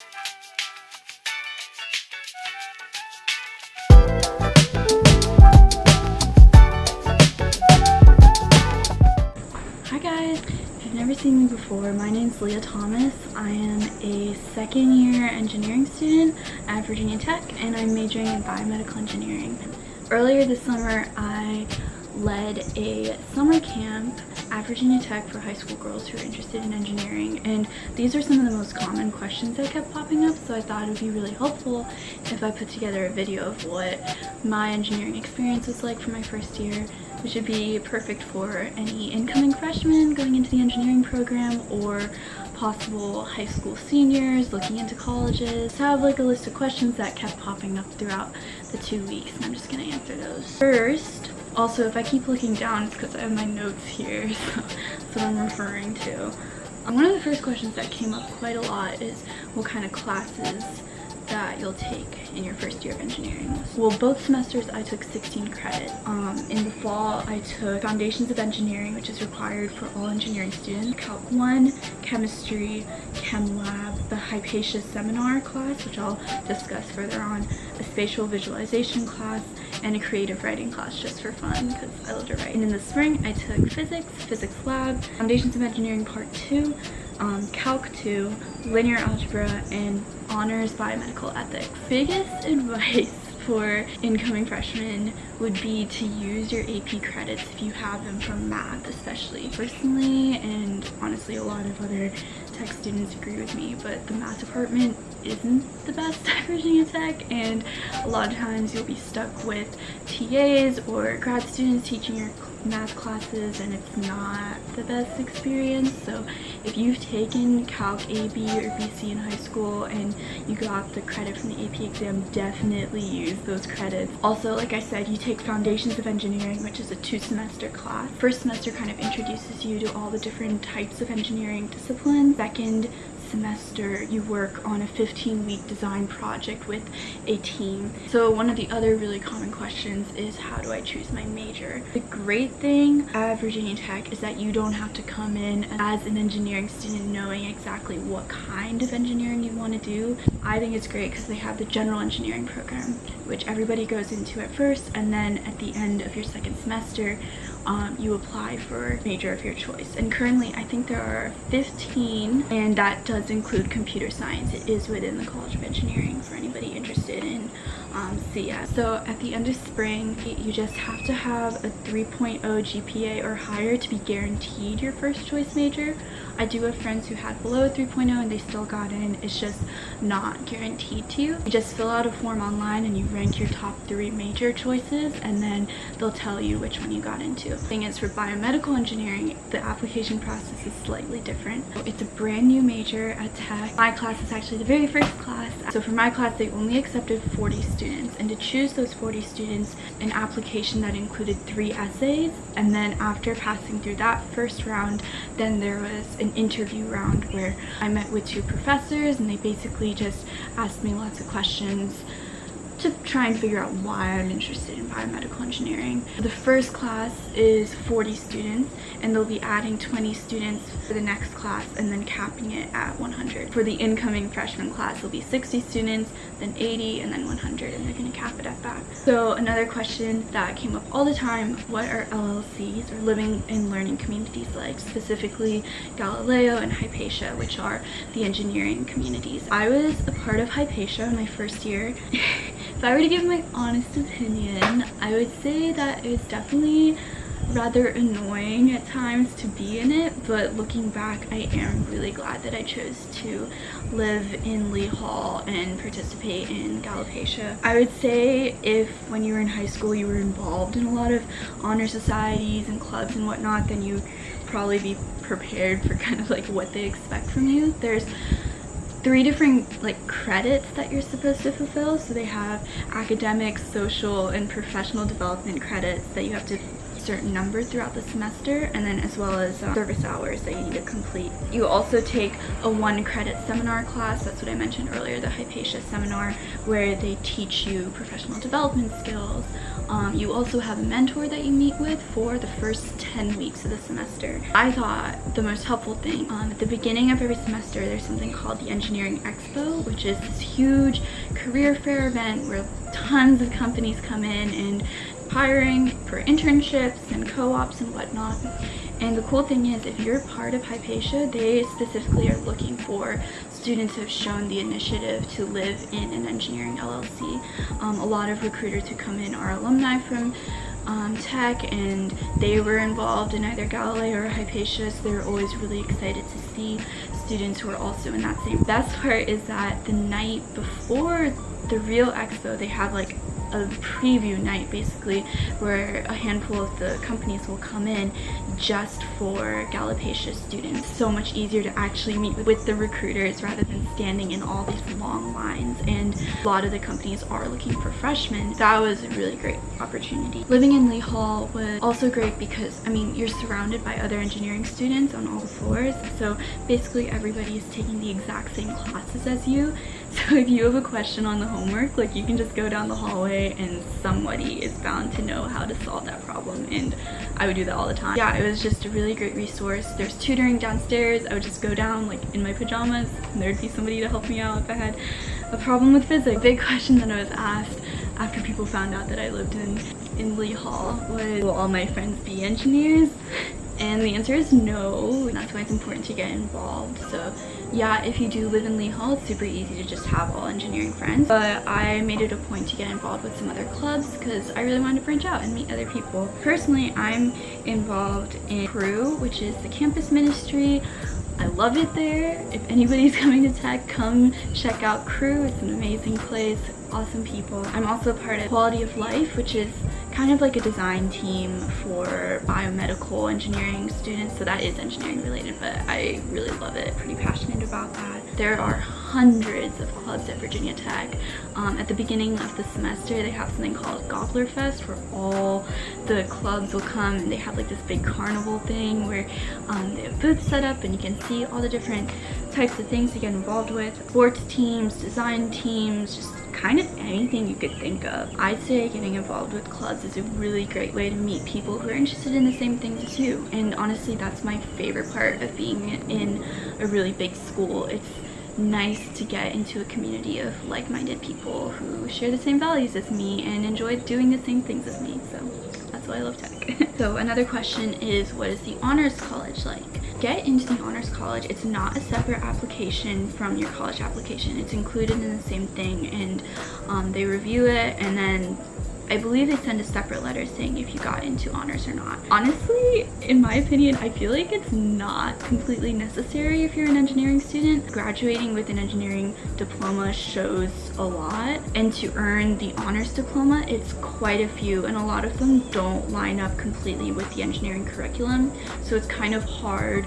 Hi guys, if you've never seen me before, my name's Leah Thomas. I am a second year engineering student at Virginia Tech and I'm majoring in biomedical engineering. Earlier this summer, I led a summer camp at Virginia Tech for high school girls who are interested in engineering, and these are some of the most common questions that kept popping up, so I thought it would be really helpful if I put together a video of what my engineering experience was like for my first year, which would be perfect for any incoming freshmen going into the engineering program or possible high school seniors looking into colleges. I have like a list of questions that kept popping up throughout the 2 weeks, and I'm just gonna answer those. First, also, if I keep looking down, it's because I have my notes here, so that's what I'm referring to. One of the first questions that came up quite a lot is what kind of classes that you'll take in your first year of engineering. Well, both semesters I took 16 credit. In the fall I took Foundations of Engineering, which is required for all engineering students, Calc 1, Chemistry, Chem Lab, the Hypatia Seminar class, which I'll discuss further on, a Spatial Visualization class, and a Creative Writing class just for fun because I love to write. And in the spring I took Physics Lab, Foundations of Engineering Part 2, Calc 2, Linear Algebra, and Honors Biomedical Ethics. Biggest advice for incoming freshmen would be to use your AP credits if you have them for math, especially. Personally, and honestly a lot of other tech students agree with me, but the math department isn't the best at Virginia Tech, and a lot of times you'll be stuck with TAs or grad students teaching your math classes, and it's not the best experience. So if you've taken Calc A, B, or BC in high school and you got the credit from the AP exam, definitely use those credits. Also, like I said, you take Foundations of Engineering, which is a 2-semester class. First semester kind of introduces you to all the different types of engineering disciplines. Second semester you work on a 15-week design project with a team. So one of the other really common questions is, how do I choose my major? The great thing at Virginia Tech is that you don't have to come in as an engineering student knowing exactly what kind of engineering you want to do. I think it's great because they have the general engineering program, which everybody goes into at first, and then at the end of your second semester you apply for major of your choice. And currently I think there are 15, and that does include computer science. It is within the College of Engineering for anybody interested in CS. So at the end of spring you just have to have a 3.0 GPA or higher to be guaranteed your first choice major. I do have friends who had below a 3.0 and they still got in. It's just not guaranteed to you. You just fill out a form online and you rank your top 3 major choices, and then they'll tell you which one you got into. The thing is, for biomedical engineering, the application process is slightly different. It's a brand new major at Tech. My class is actually the very first class. So for my class they only accepted 40 students, and to choose those 40 students, an application that included 3 essays, and then after passing through that first round, then there was an interview round where I met with 2 professors, and they basically just asked me lots of questions to try and figure out why I'm interested in biomedical engineering. The first class is 40 students, and they'll be adding 20 students for the next class and then capping it at 100. For the incoming freshman class, it'll be 60 students, then 80, and then 100, and they're going to cap it at that. So another question that came up all the time: what are LLCs, or living and learning communities, like? Specifically Galileo and Hypatia, which are the engineering communities. I was a part of Hypatia in my first year. If I were to give my honest opinion, I would say that it was definitely rather annoying at times to be in it, but looking back, I am really glad that I chose to live in Lee Hall and participate in Galapatia. I would say if when you were in high school you were involved in a lot of honor societies and clubs and whatnot, then you would probably be prepared for kind of like what they expect from you. There's 3 different like credits that you're supposed to fulfill. So they have academic, social, and professional development credits that you have to certain number throughout the semester, and then as well as service hours that you need to complete. You also take a 1-credit seminar class. That's what I mentioned earlier, the Hypatia seminar, where they teach you professional development skills. You also have a mentor that you meet with for the first 10 weeks of the semester. I thought the most helpful thing, at the beginning of every semester, there's something called the Engineering Expo, which is this huge career fair event where tons of companies come in and hiring for internships and co-ops and whatnot. And the cool thing is, if you're part of Hypatia, they specifically are looking for students who have shown the initiative to live in an engineering LLC. A lot of recruiters who come in are alumni from tech, and they were involved in either Galileo or Hypatia, so they're always really excited to see students who are also in that same. Best part is that the night before the real expo, they have like a preview night basically, where a handful of the companies will come in just for Galipatia students. So much easier to actually meet with the recruiters rather than standing in all these long lines, and a lot of the companies are looking for freshmen. That was a really great opportunity. Living in Lee Hall was also great because, I mean, you're surrounded by other engineering students on all the floors, so basically everybody is taking the exact same classes as you. So if you have a question on the homework, like, you can just go down the hallway and somebody is bound to know how to solve that problem, and I would do that all the time. Yeah, it was just a really great resource. There's tutoring downstairs. I would just go down like in my pajamas and there'd be somebody to help me out if I had a problem with physics. A big question that I was asked after people found out that I lived in Lee Hall was, will all my friends be engineers? And the answer is no, and that's why it's important to get involved. So yeah, if you do live in Lee Hall, it's super easy to just have all engineering friends. But I made it a point to get involved with some other clubs because I really wanted to branch out and meet other people. Personally, I'm involved in Crew, which is the campus ministry. I love it there. If anybody's coming to tech, come check out Crew. It's an amazing place, awesome people. I'm also part of Quality of Life, which is kind of like a design team for biomedical engineering students, so that is engineering related, but I really love it, pretty passionate about that. There are hundreds of clubs at Virginia Tech. At the beginning of the semester, they have something called Gobbler Fest, where all the clubs will come and they have like this big carnival thing where they have booths set up and you can see all the different types of things to get involved with. Sports teams, design teams, just kind of anything you could think of. I'd say getting involved with clubs is a really great way to meet people who are interested in the same things as you. And honestly, that's my favorite part of being in a really big school. It's nice to get into a community of like-minded people who share the same values as me and enjoy doing the same things as me. So that's why I love tech. So another question is, what is the honors college like? Get into the honors college. It's not a separate application from your college application. It's included in the same thing, and they review it, and then I believe they send a separate letter saying if you got into honors or not. Honestly, in my opinion, I feel like it's not completely necessary if you're an engineering student. Graduating with an engineering diploma shows a lot, and to earn the honors diploma, it's quite a few, and a lot of them don't line up completely with the engineering curriculum, so it's kind of hard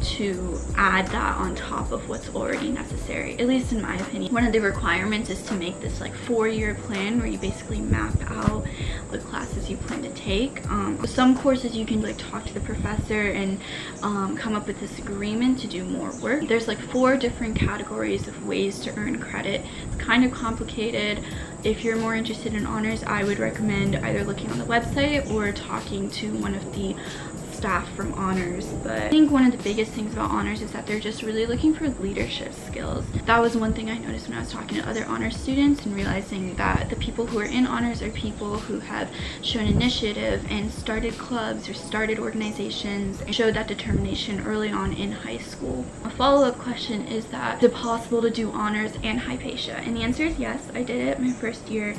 to add that on top of what's already necessary, at least in my opinion. One of the requirements is to make this like 4-year plan where you basically map out the classes you plan to take. Some courses you can like talk to the professor and come up with this agreement to do more work. There's like 4 different categories of ways to earn credit. It's kind of complicated. If you're more interested in honors, I would recommend either looking on the website or talking to one of the staff from honors. But I think one of the biggest things about honors is that they're just really looking for leadership skills. That was one thing I noticed when I was talking to other honors students and realizing that the people who are in honors are people who have shown initiative and started clubs or started organizations and showed that determination early on in high school. A follow-up question is that, is it possible to do honors and Hypatia? And the answer is yes, I did it my first year.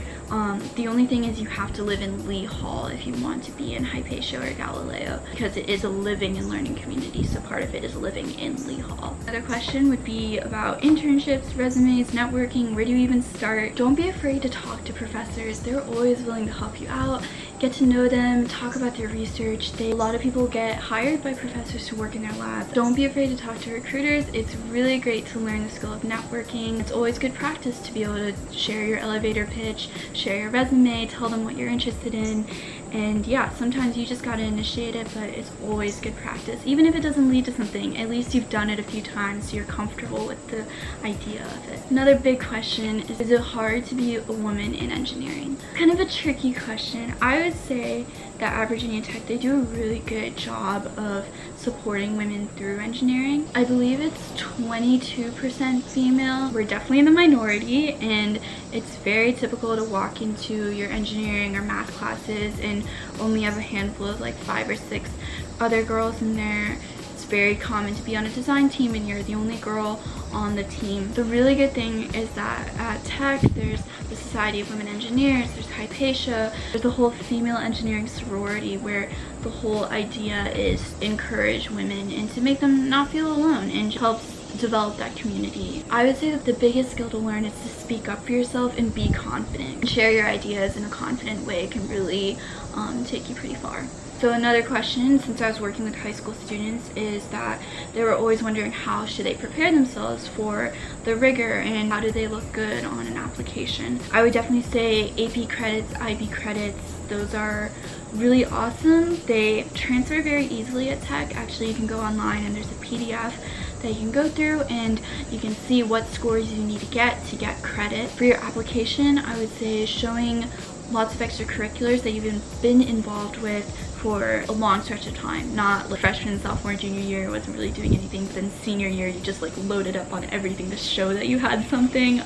The only thing is you have to live in Lee Hall if you want to be in Hypatia or Galileo, because it is a living and learning community, so part of it is living in Lee Hall. Another question would be about internships, resumes, networking. Where do you even start? Don't be afraid to talk to professors. They're always willing to help you out, get to know them, talk about their research. A lot of people get hired by professors to work in their labs. Don't be afraid to talk to recruiters. It's really great to learn the skill of networking. It's always good practice to be able to share your elevator pitch, share your resume, tell them what you're interested in. And yeah, sometimes you just gotta initiate it, but it's always good practice. Even if it doesn't lead to something, at least you've done it a few times so you're comfortable with the idea of it. Another big question is it hard to be a woman in engineering? Kind of a tricky question. I would say that at Virginia Tech, they do a really good job of supporting women through engineering. I believe it's 22% female. We're definitely in the minority, and it's very typical to walk into your engineering or math classes and only have a handful of like 5 or 6 other girls in there. It's very common to be on a design team and you're the only girl on the team. The really good thing is that at Tech, there's the Society of Women Engineers, there's Hypatia, there's the whole female engineering sorority where the whole idea is encourage women and to make them not feel alone, and helps develop that community. I would say that the biggest skill to learn is to speak up for yourself and be confident. And share your ideas in a confident way can really take you pretty far. So another question, since I was working with high school students, is that they were always wondering how should they prepare themselves for the rigor and how do they look good on an application. I would definitely say AP credits, IB credits, those are really awesome. They transfer very easily at Tech. Actually, you can go online and there's a PDF that you can go through and you can see what scores you need to get credit. For your application, I would say showing lots of extracurriculars that you've been involved with for a long stretch of time, not like freshman, sophomore, junior year wasn't really doing anything, then senior year you just like loaded up on everything to show that you had something.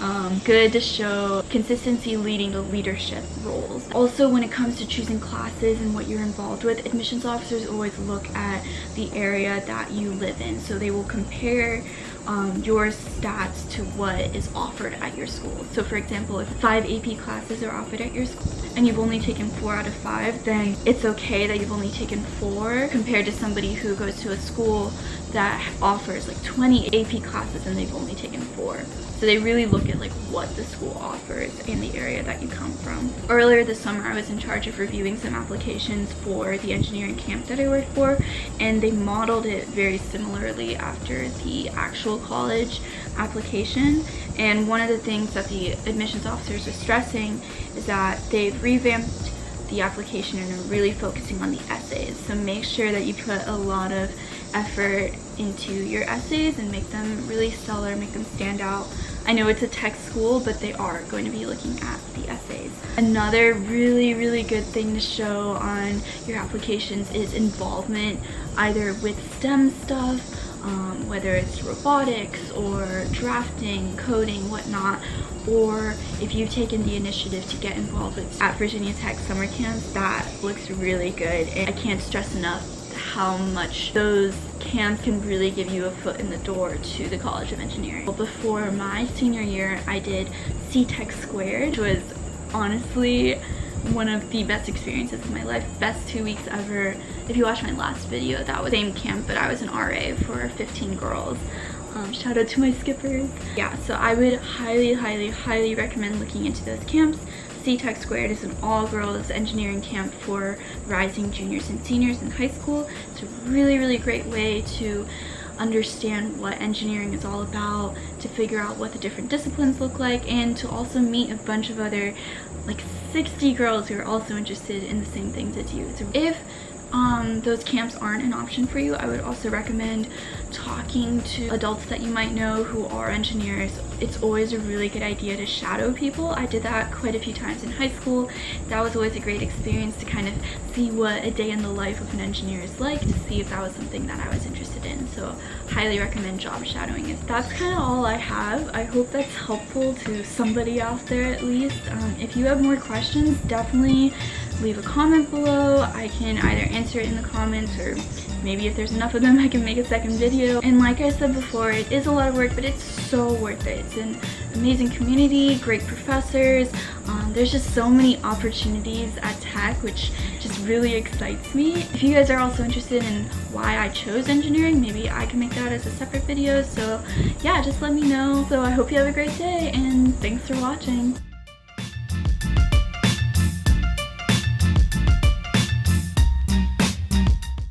Good to show consistency leading to leadership roles. Also, when it comes to choosing classes and what you're involved with, admissions officers always look at the area that you live in, so they will compare your stats to what is offered at your school. So for example, if 5 AP classes are offered at your school and you've only taken 4 out of 5, then it's okay that you've only taken 4 compared to somebody who goes to a school that offers like 20 AP classes and they've only taken 4. So they really look at like what the school offers in the area that you come from. Earlier this summer, I was in charge of reviewing some applications for the engineering camp that I worked for, and they modeled it very similarly after the actual college application. And one of the things that the admissions officers are stressing is that they've revamped the application and are really focusing on the essays. So make sure that you put a lot of effort into your essays and make them really stellar, make them stand out. I know it's a tech school, but they are going to be looking at the essays. Another really good thing to show on your applications is involvement, either with STEM stuff, whether it's robotics or drafting, coding, whatnot, or if you've taken the initiative to get involved with at Virginia Tech summer camps. That looks really good, and I can't stress enough how much those camps can really give you a foot in the door to the College of Engineering. Before my senior year, I did C-Tech Squared, which was honestly one of the best experiences of my life. Best 2 weeks ever. If you watched my last video, that was the same camp, but I was an RA for 15 girls. Shout out to my skippers. Yeah, so I would highly recommend looking into those camps. C-Tech Squared is an all-girls engineering camp for rising juniors and seniors in high school. It's a really great way to understand what engineering is all about, to figure out what the different disciplines look like, and to also meet a bunch of other like 60 girls who are also interested in the same things as you. So if those camps aren't an option for you, I would also recommend talking to adults that you might know who are engineers. It's always a really good idea to shadow people. I did that quite a few times in high school. That was always a great experience to kind of see what a day in the life of an engineer is like, to see if that was something that I was interested in. So highly recommend job shadowing. That's kind of all I have. I hope that's helpful to somebody out there at least. If you have more questions, definitely leave a comment below. I can either answer it in the comments, or maybe if there's enough of them I can make a second video. And like I said before, it is a lot of work, but it's so worth it. It's an amazing community, great professors. There's just so many opportunities at Tech, which just really excites me. If you guys are also interested in why I chose engineering, maybe I can make that as a separate video. So yeah, just let me know. So I hope you have a great day, and thanks for watching.